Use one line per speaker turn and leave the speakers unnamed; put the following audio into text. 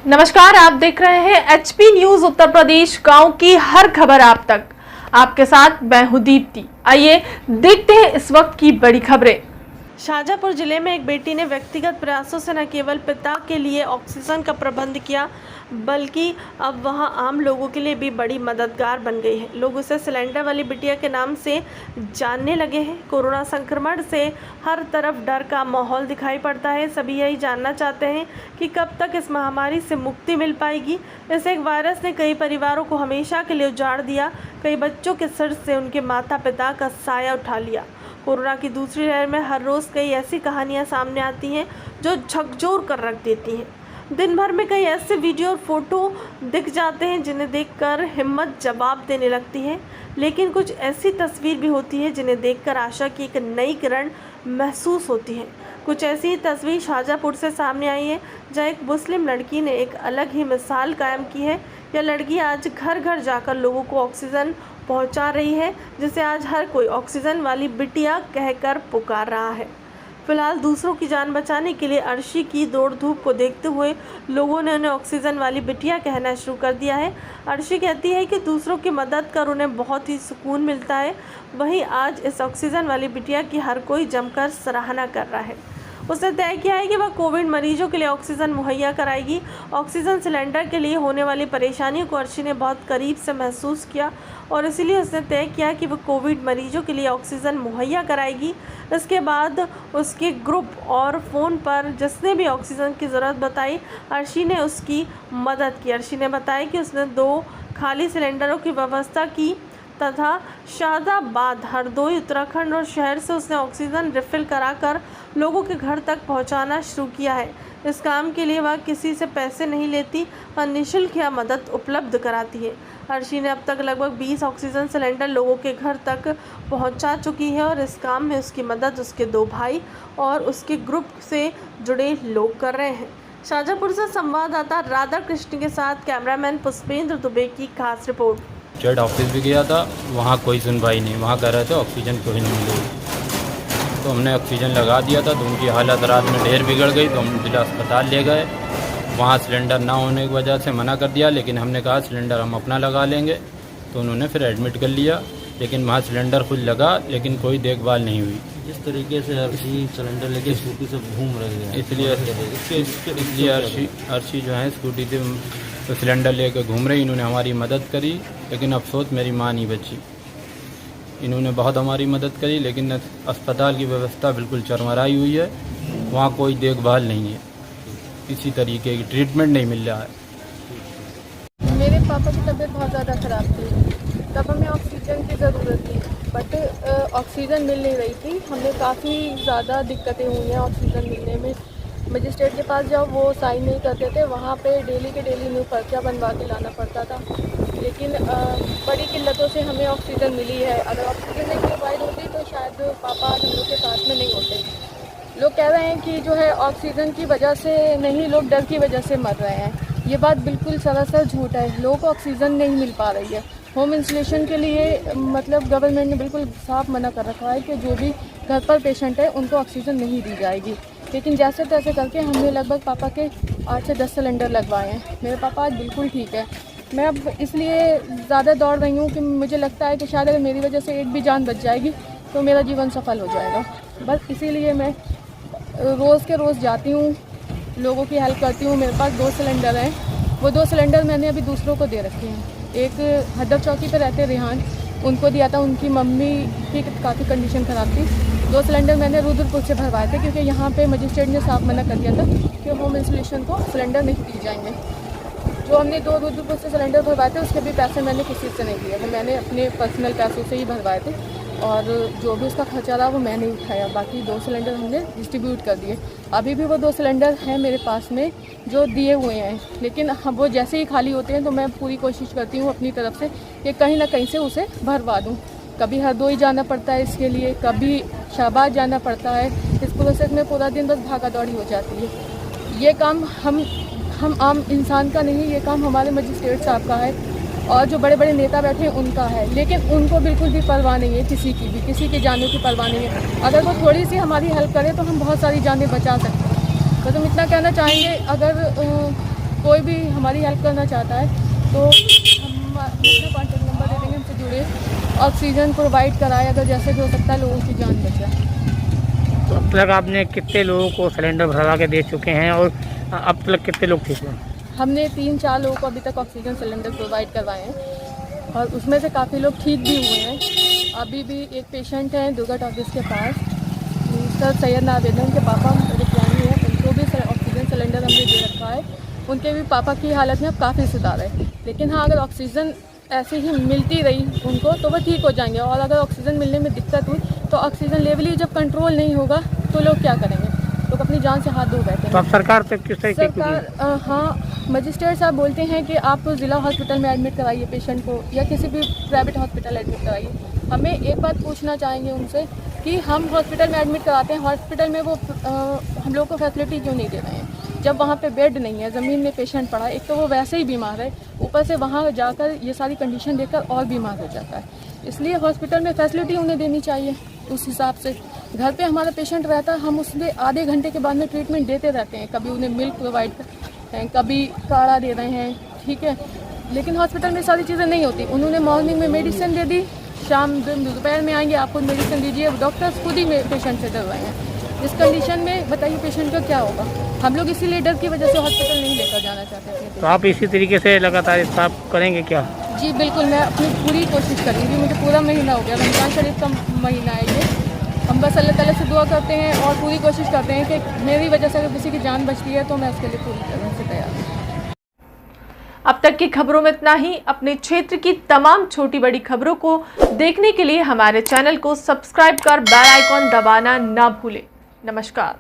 नमस्कार, आप देख रहे हैं एचपी न्यूज उत्तर प्रदेश। गांव की हर खबर आप तक। आपके साथ मैं हूं दीप्ति। आइए देखते हैं इस वक्त की बड़ी खबरें। शाजापुर जिले में एक बेटी ने व्यक्तिगत प्रयासों से न केवल पिता के लिए ऑक्सीजन का प्रबंध किया, बल्कि अब वहां आम लोगों के लिए भी बड़ी मददगार बन गई है। लोग उसे सिलेंडर वाली बिटिया के नाम से जानने लगे हैं। कोरोना संक्रमण से हर तरफ डर का माहौल दिखाई पड़ता है। सभी यही जानना चाहते हैं कि कब तक इस महामारी से मुक्ति मिल पाएगी। इस एक वायरस ने कई परिवारों को हमेशा के लिए उजाड़ दिया। कई बच्चों के सिर से उनके माता पिता का साया उठा लिया। कोरोना की दूसरी लहर में हर रोज़ कई ऐसी कहानियां सामने आती हैं जो झकझोर कर रख देती हैं। दिन भर में कई ऐसे वीडियो और फोटो दिख जाते हैं जिन्हें देखकर हिम्मत जवाब देने लगती है, लेकिन कुछ ऐसी तस्वीर भी होती है जिन्हें देखकर आशा की एक नई किरण महसूस होती है। कुछ ऐसी ही तस्वीर शाजापुर से सामने आई है, जहाँ एक मुस्लिम लड़की ने एक अलग ही मिसाल कायम की है। यह लड़की आज घर घर जाकर लोगों को ऑक्सीजन पहुंचा रही है, जिसे आज हर कोई ऑक्सीजन वाली बिटिया कहकर पुकार रहा है। फिलहाल दूसरों की जान बचाने के लिए अर्शी की दौड़ धूप को देखते हुए लोगों ने उन्हें ऑक्सीजन वाली बिटिया कहना शुरू कर दिया है। अर्शी कहती है कि दूसरों की मदद कर उन्हें बहुत ही सुकून मिलता है। वहीं आज इस ऑक्सीजन वाली बिटिया की हर कोई जमकर सराहना कर रहा है। उसने तय किया है कि वह कोविड मरीजों के लिए ऑक्सीजन मुहैया कराएगी। ऑक्सीजन सिलेंडर के लिए होने वाली परेशानियों को अर्शी ने बहुत करीब से महसूस किया और इसीलिए उसने तय किया कि वह कोविड मरीजों के लिए ऑक्सीजन मुहैया कराएगी। इसके बाद उसके ग्रुप और फ़ोन पर जिसने भी ऑक्सीजन की ज़रूरत बताई, अर्शी ने उसकी मदद की। अर्शी ने बताया कि उसने 2 खाली सिलेंडरों की व्यवस्था की तथा शादाबाद, हरदोई, उत्तराखंड और शहर से उसने ऑक्सीजन रिफ़िल कराकर लोगों के घर तक पहुंचाना शुरू किया है। इस काम के लिए वह किसी से पैसे नहीं लेती और निःशुल्क यह मदद उपलब्ध कराती है। अर्शी ने अब तक लगभग 20 ऑक्सीजन सिलेंडर लोगों के घर तक पहुंचा चुकी है और इस काम में उसकी मदद उसके 2 भाई और उसके ग्रुप से जुड़े लोग कर रहे हैं। शाजापुर से संवाददाता राधा कृष्ण के साथ कैमरामैन पुष्पेंद्र दुबे की खास रिपोर्ट।
जेड ऑफिस भी गया था, वहाँ कोई सुनवाई नहीं। वहाँ कह रहे थे ऑक्सीजन कोई नहीं मिलेगी, तो हमने ऑक्सीजन लगा दिया था। तो उनकी हालत रात में ढेर बिगड़ गई, तो हम जिला अस्पताल ले गए। वहाँ सिलेंडर ना होने की वजह से मना कर दिया, लेकिन हमने कहा सिलेंडर हम अपना लगा लेंगे, तो उन्होंने फिर एडमिट कर लिया। लेकिन वहाँ सिलेंडर खुद लगा, लेकिन कोई देखभाल नहीं हुई।
जिस तरीके से अर्शी सिलेंडर लेके स्कूटी से घूम रही है,
इसलिए अर्शी जो है स्कूटी से तो सिलेंडर लेकर घूम रही। इन्होंने हमारी मदद करी, लेकिन अफसोस मेरी माँ नहीं बची। इन्होंने बहुत हमारी मदद करी, लेकिन अस्पताल की व्यवस्था बिल्कुल चरमराई हुई है। वहाँ कोई देखभाल नहीं है, किसी तरीके की ट्रीटमेंट नहीं मिल रहा है।
मेरे पापा की तबीयत बहुत ज़्यादा ख़राब थी, तब हमें ऑक्सीजन की ज़रूरत थी, बट ऑक्सीजन मिल नहीं रही थी। हमें काफ़ी ज़्यादा दिक्कतें हुई हैं ऑक्सीजन मिलने में। मजिस्ट्रेट के पास जब वो साइन नहीं करते थे, वहाँ पे डेली के डेली न्यू पर्चा बनवा के लाना पड़ता था। लेकिन बड़ी किल्लतों से हमें ऑक्सीजन मिली है। अगर ऑक्सीजन नहीं प्रोवाइड होती तो शायद पापा आज हम लोग के साथ में नहीं होते। लोग कह रहे हैं कि जो है ऑक्सीजन की वजह से नहीं, लोग डर की वजह से मर रहे हैं। ये बात बिल्कुल सरासर झूठ है। लोगों को ऑक्सीजन नहीं मिल पा रही है। होम इंस्टॉलेशन के लिए मतलब गवर्नमेंट ने बिल्कुल साफ मना कर रखा है कि जो भी घर पर पेशेंट है उनको ऑक्सीजन नहीं दी जाएगी। लेकिन जैसे तैसे करके हमने लगभग पापा के 8 से 10 सिलेंडर लगवाए हैं। मेरे पापा आज बिल्कुल ठीक है। मैं अब इसलिए ज़्यादा दौड़ रही हूँ कि मुझे लगता है कि शायद अगर मेरी वजह से एक भी जान बच जाएगी तो मेरा जीवन सफल हो जाएगा। बस इसीलिए मैं रोज़ के रोज़ जाती हूँ, लोगों की हेल्प करती हूँ। मेरे पास 2 सिलेंडर हैं, वो 2 सिलेंडर मैंने अभी दूसरों को दे रखे हैं। एक हदर चौकी पर रहते रेहान, उनको दिया था, उनकी मम्मी की काफ़ी कंडीशन ख़राब थी। 2 सिलेंडर मैंने रुद्रपुर से भरवाए थे, क्योंकि यहाँ पे मजिस्ट्रेट ने साफ मना कर दिया था कि होम इंस्टॉलेशन को सिलेंडर नहीं दिए जाएंगे। जो हमने 2 रुद्रपुर से सिलेंडर भरवाए थे उसके भी पैसे मैंने किसी से नहीं दिए थे, मैंने अपने पर्सनल पैसों से ही भरवाए थे और जो भी उसका खर्चा रहा वो मैंने उठाया। बाकी 2 सिलेंडर हमने डिस्ट्रीब्यूट कर दिए। अभी भी वो 2 सिलेंडर हैं मेरे पास में जो दिए हुए हैं, लेकिन हम वो जैसे ही खाली होते हैं तो मैं पूरी कोशिश करती हूँ अपनी तरफ से कि कहीं ना कहीं से उसे भरवा दूँ। कभी हरदोई जाना पड़ता है इसके लिए, कभी शाहबाद जाना पड़ता है। इस प्रोसेस में पूरा दिन बस भागा दौड़ी हो जाती है। ये काम हम आम इंसान का नहीं, ये काम हमारे मजिस्ट्रेट साहब का है और जो बड़े बड़े नेता बैठे हैं उनका है। लेकिन उनको बिल्कुल भी परवाह नहीं है, किसी की जानों की परवाह नहीं है। अगर वो थोड़ी सी हमारी हेल्प करे तो हम बहुत सारी जानें बचा सकते हैं। बस हम इतना कहना चाहेंगे, अगर कोई कोई भी हमारी हेल्प करना चाहता है तो हम अपना कॉन्टैक्ट नंबर दे देंगे, हमसे जुड़े, ऑक्सीजन प्रोवाइड कराए, अगर जैसे भी हो सकता है लोगों की जान बच जाए।
तो अब तक आपने कितने लोगों को सिलेंडर भरवा के दे चुके हैं और अब तक कितने लोग ठीक हुए?
हमने 3-4 लोगों को अभी तक ऑक्सीजन सिलेंडर प्रोवाइड करवाए हैं और उसमें से काफ़ी लोग ठीक भी हुए हैं। अभी भी एक पेशेंट हैं दुर्गा टॉकीज के पास, सर सैयद नावेद, उनके पापा रिक्वानी है, उनको भी ऑक्सीजन सिलेंडर हमने दे रखा है। उनके भी पापा की हालत में अब काफ़ी सुधार है, लेकिन हाँ अगर ऑक्सीजन ऐसे ही मिलती रही उनको तो वह ठीक हो जाएंगे, और अगर ऑक्सीजन मिलने में दिक्कत हुई तो ऑक्सीजन लेवल ही जब कंट्रोल नहीं होगा तो लोग क्या करेंगे, लोग अपनी जान से हाथ धो बैठे
तो
हैं।
अब सरकार से किस तरीके की?
सरकार हाँ, मजिस्ट्रेट साहब बोलते हैं कि आप ज़िला हॉस्पिटल में एडमिट कराइए पेशेंट को या किसी भी प्राइवेट हॉस्पिटल एडमिट कराइए। हमें एक बात पूछना चाहेंगे उनसे कि हम हॉस्पिटल में एडमिट कराते हैं, हॉस्पिटल में वो हम लोग को फैसिलिटी क्यों नहीं दे रहे हैं जब वहाँ पे बेड नहीं है, ज़मीन में पेशेंट पड़ा है, एक तो वो वैसे ही बीमार है, ऊपर से वहाँ जाकर ये सारी कंडीशन देखकर और बीमार हो जाता है। इसलिए हॉस्पिटल में फैसिलिटी उन्हें देनी चाहिए उस हिसाब से। घर पे हमारा पेशेंट रहता है, हम उसमें आधे घंटे के बाद में ट्रीटमेंट देते रहते हैं, कभी उन्हें मिल्क प्रोवाइड करते हैं, कभी काढ़ा दे रहे हैं, ठीक है, लेकिन हॉस्पिटल में सारी चीज़ें नहीं होती। उन्होंने मॉर्निंग में मेडिसिन दे दी, शाम दोपहर में आएंगे आपको मेडिसिन दीजिए, डॉक्टर्स खुद ही पेशेंट से डर रहे हैं। इस कंडीशन में बताइए पेशेंट का क्या होगा। हम लोग इसीलिए डर की वजह से हॉस्पिटल नहीं लेकर जाना चाहते हैं।
तो आप इसी तरीके से लगातार स्टाफ करेंगे क्या?
जी बिल्कुल, मैं अपनी पूरी कोशिश करूँगी। मुझे पूरा महीना हो गया, रमज़ान शरीफ का महीना है ये। हम बस अल्लाह ताला से दुआ करते हैं और पूरी कोशिश करते हैं कि मेरी वजह से अगर किसी की जान बचती है तो मैं उसके लिए पूरी तरह से तैयार हूँ।
अब तक की खबरों में इतना ही। अपने क्षेत्र की तमाम छोटी बड़ी खबरों को देखने के लिए हमारे चैनल को सब्सक्राइब कर बेल आइकॉन दबाना ना भूलें। नमस्कार।